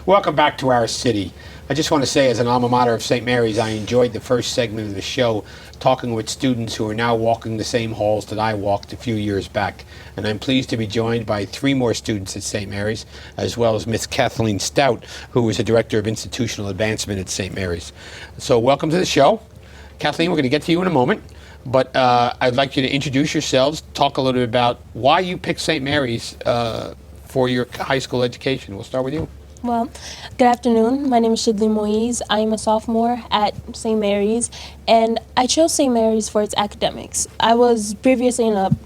Welcome back to our city. I just want to say, as an alma mater of St. Mary's, I enjoyed the first segment of the show talking with students who are now walking the same halls that I walked a few years back. And I'm pleased to be joined by 3 more students at St. Mary's, as well as Miss Kathleen Stout, who is the Director of Institutional Advancement at St. Mary's. So welcome to the show. Kathleen, we're going to get to you in a moment. But I'd like you to introduce yourselves, talk a little bit about why you picked St. Mary's for your high school education. We'll start with you. Well, good afternoon. My name is Shidley Moise. I am a sophomore at St. Mary's, and I chose St. Mary's for its academics. I was previously in a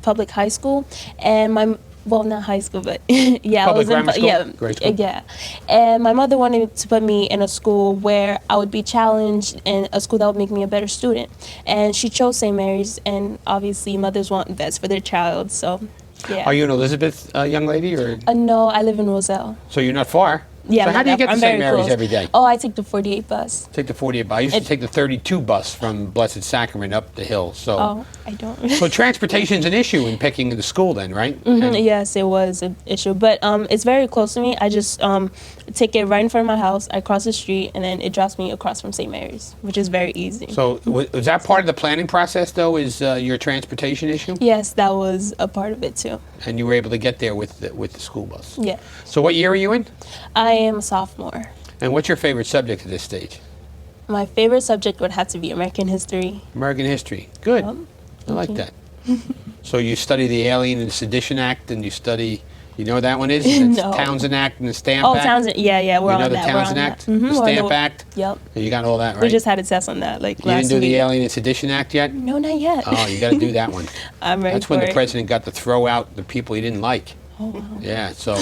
public high school, and not high school, but yeah, Public I was grammar school? grade school? Yeah. And my mother wanted to put me in a school where I would be challenged and a school that would make me a better student. And she chose St. Mary's, and obviously mothers want the best for their child, so yeah. Are you an Elizabeth young lady, or? No, I live in Roselle. So you're not far? Yeah, so how do you get to I'm St. very Mary's close. every day? Oh, I take the 48 bus. Take the 48 bus. I used to take the 32 bus from Blessed Sacrament up the hill. So, Oh, I don't. so transportation's an issue in picking the school then, right? Yes, it was an issue, but it's very close to me. I just take it right in front of my house. I cross the street, and then it drops me across from St. Mary's, which is very easy. So was that part of the planning process, though, is your transportation issue? Yes, that was a part of it too. And you were able to get there with the school bus? Yeah. So what year are you in? I am a sophomore. And what's your favorite subject at this stage? My favorite subject would have to be American history. American history. Good. I like that. So you study the Alien and Sedition Act, and you study, you know what that one is? It's No. Townsend Act and the Stamp Oh, Act. Townsend. Yeah, we're You know on the that. Townsend we're on Act? that. The Stamp Act? Yep. You got all that, right? We just had a test on that You last didn't do the week. Alien and Sedition Act yet? No, not yet. Oh, you got to do that one. I'm ready That's for when the it. president got to throw out the people he didn't like. Oh, wow. Yeah, so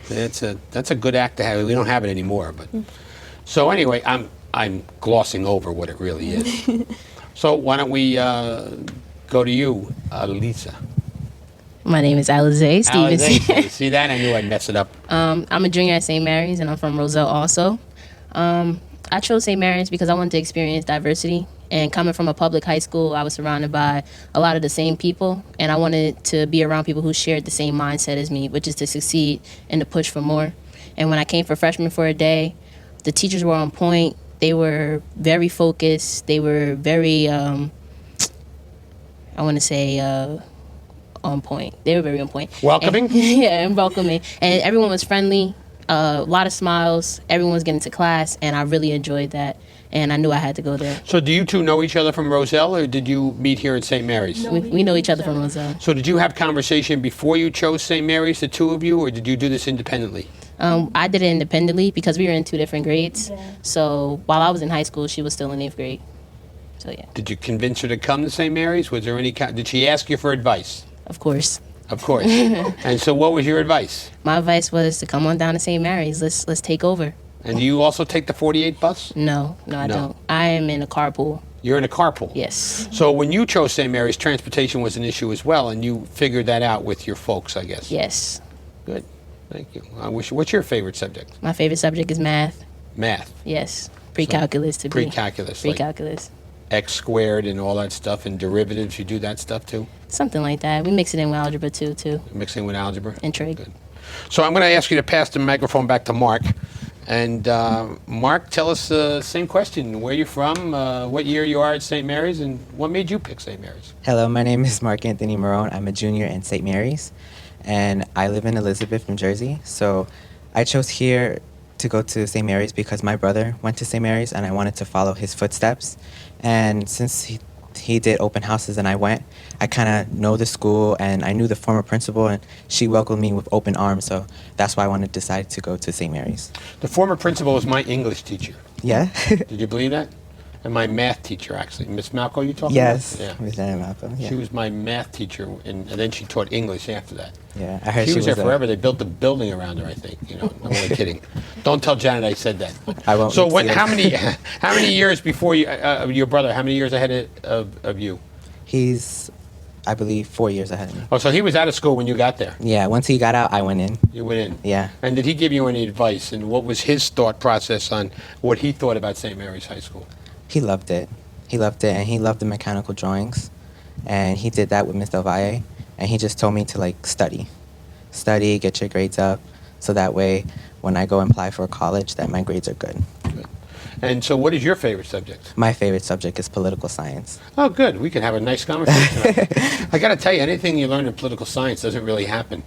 that's a good act to have. We don't have it anymore, but so anyway, I'm glossing over what it really is. So why don't we go to you, Lisa? My name is Alize Stevenson. Alize, see that? I knew I'd mess it up. I'm a junior at St. Mary's, and I'm from Roselle also. I chose St. Mary's because I wanted to experience diversity. And coming from a public high school, I was surrounded by a lot of the same people, and I wanted to be around people who shared the same mindset as me, which is to succeed and to push for more. And when I came for freshman for a day, the teachers were on point. They were very focused. They were very, on point. They were very on point. Welcoming? And welcoming. And everyone was friendly, a lot of smiles. Everyone was getting to class, and I really enjoyed that. And I knew I had to go there. So do you two know each other from Roselle, or did you meet here at St. Mary's? No, we know each other from Roselle. So did you have conversation before you chose St. Mary's, the two of you, or did you do this independently? I did it independently because we were in 2 different grades. Yeah. So while I was in high school, she was still in 8th grade. So yeah, Did you convince her to come to St. Mary's? Was there any? Did she ask you for advice? of course. Of course. And so what was your advice? My advice was to come on down to St. Mary's. Let's take over. And do you also take the 48 bus? No, I No. don't. I am in a carpool. You're in a carpool? Yes. So when you chose St. Mary's, transportation was an issue as well, and you figured that out with your folks, I guess. Yes. Good. Thank you. What's your favorite subject? My favorite subject is math. Math. Yes. Pre-calculus to be. Pre-calculus. Like Pre-calculus. X squared and all that stuff, and derivatives. You do that stuff too? Something like that. We mix it in with algebra too. Mixing with algebra? And trig. Good. So I'm going to ask you to pass the microphone back to Mark. And Mark, tell us the same question. Where you're from, what year you are at St. Mary's, and what made you pick St. Mary's? Hello, my name is Mark Anthony Marone. I'm a junior at St. Mary's, and I live in Elizabeth, New Jersey. So I chose here to go to St. Mary's because my brother went to St. Mary's, and I wanted to follow his footsteps. And since he did open houses and I went, I kind of know the school, and I knew the former principal, and she welcomed me with open arms. So that's why I wanted to decide to go to St. Mary's. The former principal was my English teacher. Yeah? Did you believe that? And my math teacher, actually. Miss Malco, you talking Yes, about? Yeah. Miss Anna Malcolm. Yeah. She was my math teacher, and then she taught English after that. Yeah, I heard She was there a- forever. They built a building around her, I think. You know, I'm only kidding. Don't tell Janet I said that. I won't. So say it. how many years before you, your brother, how many years ahead of you? He's, I believe, 4 years ahead of me. Oh, so he was out of school when you got there. Yeah, once he got out, I went in. You went in. Yeah. And did he give you any advice? And what was his thought process on what he thought about St. Mary's High School? He loved it. He loved it, and he loved the mechanical drawings. And he did that with Miss Del Valle, and he just told me to, like, study, get your grades up, so that way when I go and apply for a college that my grades are good. And so what is your favorite subject? My favorite subject is political science. Oh, good. We can have a nice conversation. I got to tell you, anything you learn in political science doesn't really happen.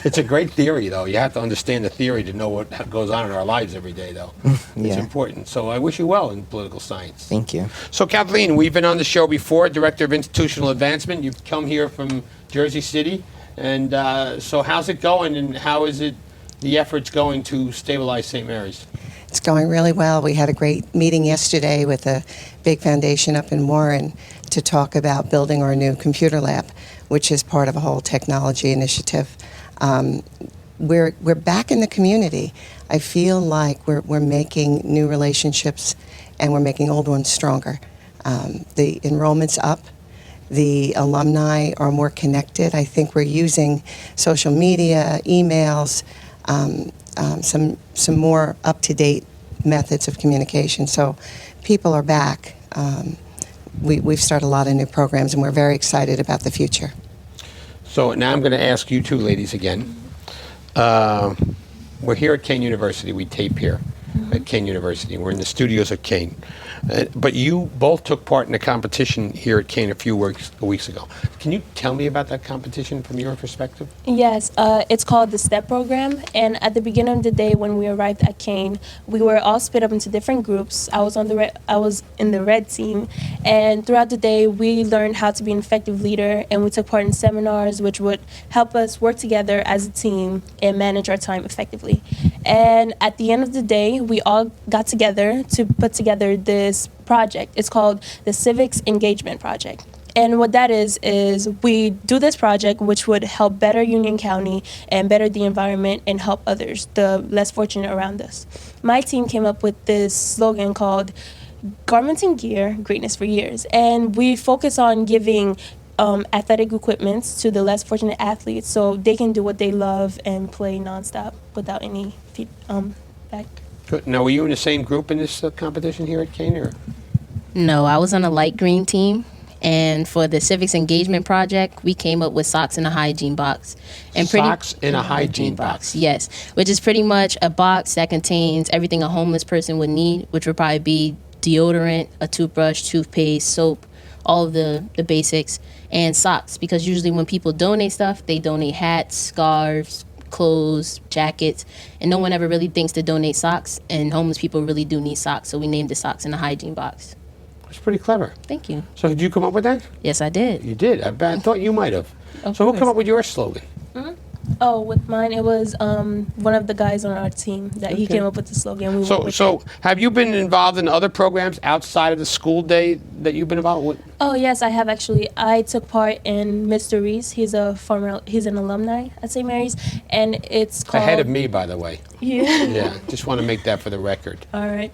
It's a great theory, though. You have to understand the theory to know what goes on in our lives every day, though. It's Yeah. important. So I wish you well in political science. Thank you. So, Kathleen, we've been on the show before, Director of Institutional Advancement. You've come here from Jersey City. And so how's it going, and how is it the efforts going to stabilize St. Mary's? It's going really well. We had a great meeting yesterday with a big foundation up in Warren to talk about building our new computer lab, which is part of a whole technology initiative. We're back in the community. I feel like we're making new relationships and we're making old ones stronger. The enrollment's up. The alumni are more connected. I think we're using social media, emails, some more up-to-date methods of communication. So people are back. We've started a lot of new programs, and we're very excited about the future. So now I'm going to ask you two ladies again. We're here at Kane University. We tape here at Kane University. We're in the studios at Kane. But you both took part in a competition here at Kane a few weeks ago. Can you tell me about that competition from your perspective? Yes, it's called the STEP program. And at the beginning of the day, when we arrived at Kane, we were all split up into different groups. I was in the red team, and throughout the day, we learned how to be an effective leader, and we took part in seminars, which would help us work together as a team and manage our time effectively. And at the end of the day, we all got together to put together this project. It's called the Civic Engagement Project. And what that is we do this project which would help better Union County and better the environment and help others, the less fortunate around us. My team came up with this slogan called Garments and Gear, Greatness for Years. And we focus on giving athletic equipments to the less fortunate athletes so they can do what they love and play nonstop without any back. Good. Now, were you in the same group in this competition here at Kane? Or? No, I was on a light green team. And for the Civics Engagement Project, we came up with socks in a hygiene box. And Socks in a hygiene box. Yes, which is pretty much a box that contains everything a homeless person would need, which would probably be deodorant, a toothbrush, toothpaste, soap, all of the basics, and socks. Because usually when people donate stuff, they donate hats, scarves, clothes, jackets, and no one ever really thinks to donate socks, and homeless people really do need socks, so we named it Socks in a Hygiene Box. It's pretty clever. Thank you. So did you come up with that? Yes, I did. You did. I thought you might have. Of So who course. came up with your slogan? Oh, with mine, it was one of the guys on our team that he Okay. came up with the slogan. We went So, with so it. have you been involved in other programs outside of the school day that you've been involved with? Oh yes, I have actually. I took part in Mr. Reese. He's an alumni at St. Mary's, and it's called. Ahead of me, by the way. Yeah. Yeah, just want to make that for the record. All right.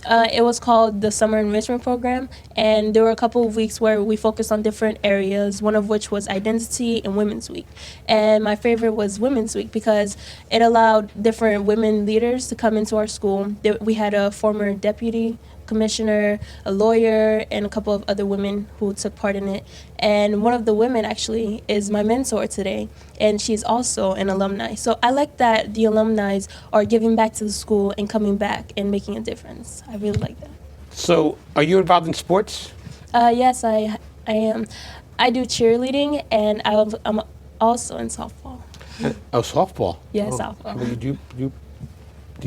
It was called the Summer Enrichment Program, and there were a couple of weeks where we focused on different areas, one of which was Identity and Women's Week. And my favorite was Women's Week because it allowed different women leaders to come into our school. We had a former deputy commissioner, a lawyer, and a couple of other women who took part in it. And one of the women actually is my mentor today, and she's also an alumni. So I like that the alumni are giving back to the school and coming back and making a difference. I really like that. So, are you involved in sports? Yes, I am. I do cheerleading, and I'm also in softball. Oh, softball. Yeah, Oh, softball. well, do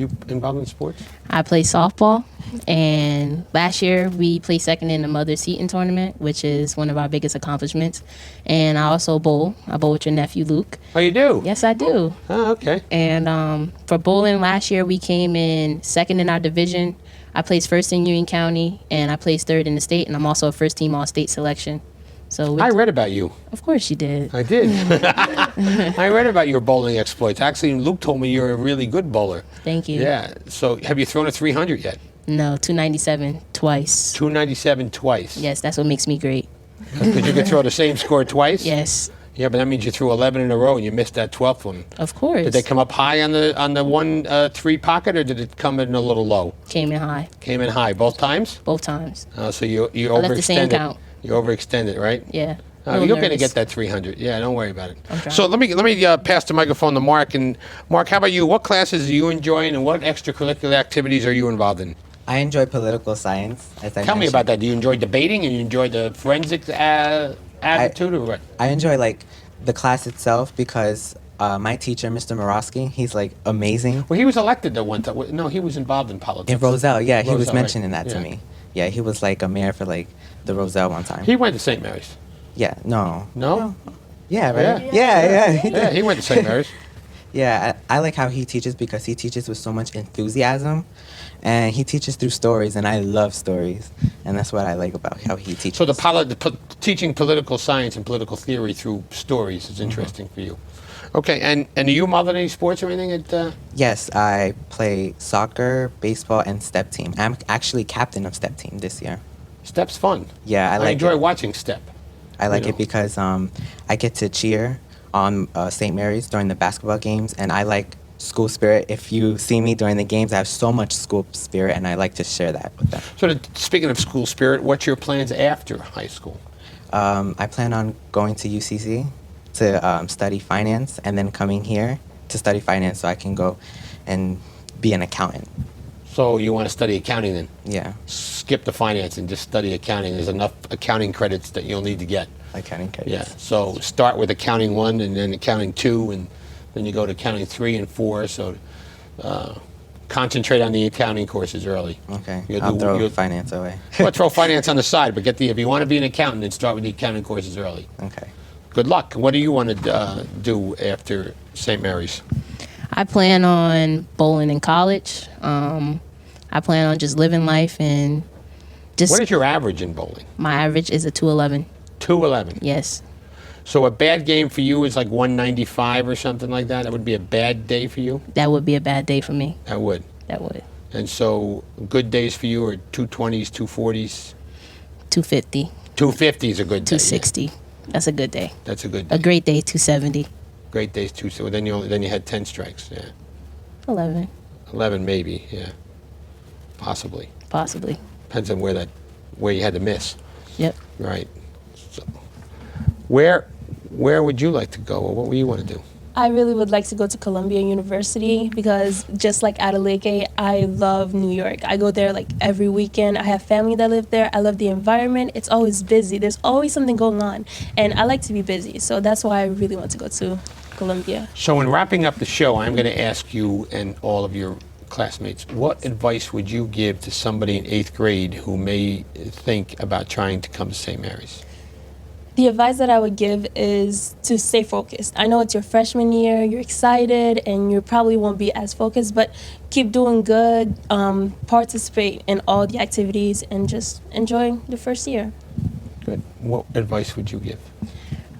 you involved in sports? I play softball, and last year we placed second in the Mother Seton tournament, which is one of our biggest accomplishments. And I also bowl. I bowl with your nephew, Luke. Oh, you do? Yes, I do. Oh, okay. And for bowling last year, we came in second in our division. I placed first in Union County, and I placed third in the state, and I'm also a first team all-state selection. So I read about you. Of course you did. I did. I read about your bowling exploits. Actually, Luke told me you're a really good bowler. Thank you. Yeah. So, have you thrown a 300 yet? No, 297 twice. 297 twice. Yes, that's what makes me great. Because you could throw the same score twice? Yes, Yeah, but that means you threw 11 in a row and you missed that 12th one. of course. Did they come up high on the 1-3 pocket, or did it come in a little low? Came in high Came in high both times. both times. So you I left the same overextended. count. You overextended, right? Yeah. little You're going to nervous. get that 300. Yeah, don't worry about it. I'm trying. So let me pass the microphone to Mark. And Mark, how about you? What classes are you enjoying, and what extracurricular activities are you involved in? I enjoy political science. As I Tell me mentioned. about that. Do you enjoy debating, and you enjoy the forensic attitude, or what? I enjoy like the class itself because my teacher, Mr. Morosky, he's like amazing. Well, he was elected at one time. No, he was involved in politics. In Roselle, yeah, he was Roselle, right. mentioning that to Yeah. me. Yeah, he was like a mayor for like the Roselle one time. He went to St. Mary's. Yeah, no. No? Yeah, right? Yeah. Yeah. Yeah, he went to St. Mary's. Yeah, I like how he teaches because he teaches with so much enthusiasm, and he teaches through stories, and I love stories, and that's what I like about how he teaches. So teaching political science and political theory through stories is interesting for you. Okay, and are you involved in any sports or anything at? Yes, I play soccer, baseball, and step team. I'm actually captain of step team this year. Step's fun. Yeah, I like enjoy it. watching step. I like you know. it because I get to cheer on St. Mary's during the basketball games, and I like school spirit. If you see me during the games, I have so much school spirit, and I like to share that with them. So speaking of school spirit, what's your plans after high school? I plan on going to UCC to study finance, and then coming here to study finance so I can go and be an accountant. So you want to study accounting then? Yeah, Skip the finance and just study accounting. There's enough accounting credits that you'll need to get. accounting credits. Yeah. So start with accounting 1 and then accounting 2, and then you go to accounting 3 and 4. So concentrate on the accounting courses early. Okay, You'll I'll do- throw you'll- finance away. Well, throw finance on the side, but if you want to be an accountant, then start with the accounting courses early. Okay. Good luck. What do you want to do after St. Mary's? I plan on bowling in college. I plan on just living life and just What is your average in bowling? my average is a 211. 211. Yes, So a bad game for you is like 195 or something like that? That would be a bad day for you? that would be a bad day for me. That would. That would. And so good days for you are 220s, 240s? 250, 250 is a good day. 260. That's a good day. That's a good day. A great day, 270. Great days, too. So then you had 10 strikes, yeah. 11, 11 maybe, yeah. Possibly. possibly. Depends on where you had to miss. Yep. Right. So, where would you like to go, or what would you want to do? I really would like to go to Columbia University because just like Adeleke, I love New York. I go there like every weekend. I have family that live there. I love the environment. It's always busy. There's always something going on. And I like to be busy. So that's why I really want to go to Columbia. So in wrapping up the show, I'm going to ask you and all of your classmates, what advice would you give to somebody in 8th grade who may think about trying to come to St. Mary's? The advice that I would give is to stay focused. I know it's your freshman year, you're excited, and you probably won't be as focused, but keep doing good, participate in all the activities, and just enjoy the first year. Good. What advice would you give?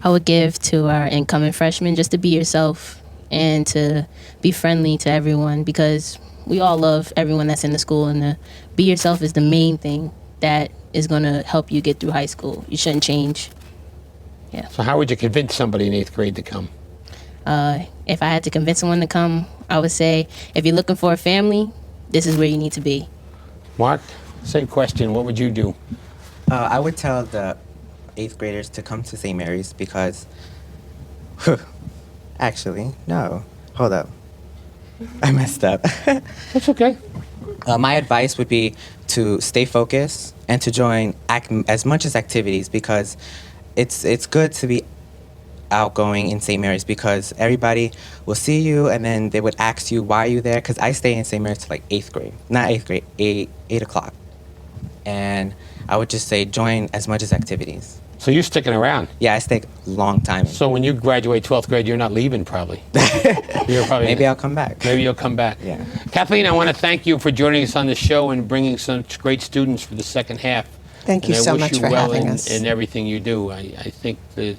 I would give to our incoming freshmen just to be yourself and to be friendly to everyone because we all love everyone that's in the school, and to be yourself is the main thing that is going to help you get through high school. You shouldn't change. So how would you convince somebody in 8th grade to come? If I had to convince someone to come, I would say if you're looking for a family, this is where you need to be. Mark, same question. What would you do? I would tell the 8th graders to come to St. Mary's because, actually, no, hold up. I messed up. That's okay. My advice would be to stay focused and to join as much as activities because it's good to be outgoing in St. Mary's because everybody will see you and then they would ask you why are you there because I stay in St. Mary's till like 8th grade, not 8th grade, 8 o'clock. And I would just say join as much as activities. So you're sticking around. Yeah, I stay a long time. So when you graduate 12th grade, you're not leaving probably. You're probably Maybe I'll come back. Maybe you'll come back. Yeah. Kathleen, I want to thank you for joining us on the show and bringing such great students for the second half. Thank you And so I wish much you for well having in, us. in everything you do. I think the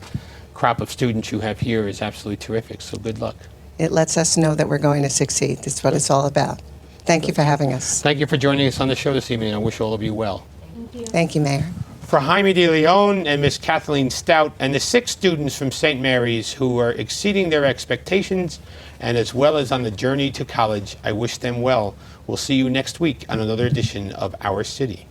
crop of students you have here is absolutely terrific, so good luck. It lets us know that we're going to succeed. That's what it's all about. Thank you for having us. Thank you for joining us on the show this evening. I wish all of you well. Thank you, Mayor. For Jaime de Leon and Miss Kathleen Stout and the 6 students from St. Mary's who are exceeding their expectations and as well as on the journey to college, I wish them well. We'll see you next week on another edition of Our City.